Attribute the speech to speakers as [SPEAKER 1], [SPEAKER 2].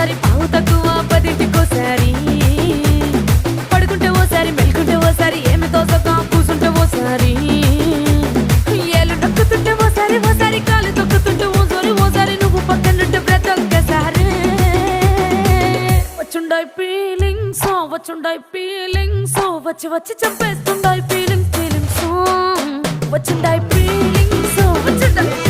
[SPEAKER 1] ఓసారి పావు తక్కువ పదింటికోసారి పడుకుంటే ఓసారి మెలుకుంటే ఓసారి ఏమి తోసక కూసుంటే ఓసారి ఏళ్ళు నొక్కుతుంటే ఓసారి ఓసారి కాలు తొక్కుతుంటే ఓసారి నువ్వు పక్కనుంటే ప్రతి ఒక్కసారి వచ్చుండాయి ఫీలింగ్స్ వచ్చి వచ్చి చంపేస్తుండాయి ఫీలింగ్స్ వచ్చిండాయి ఫీలింగ్స్ వచ్చిండాయి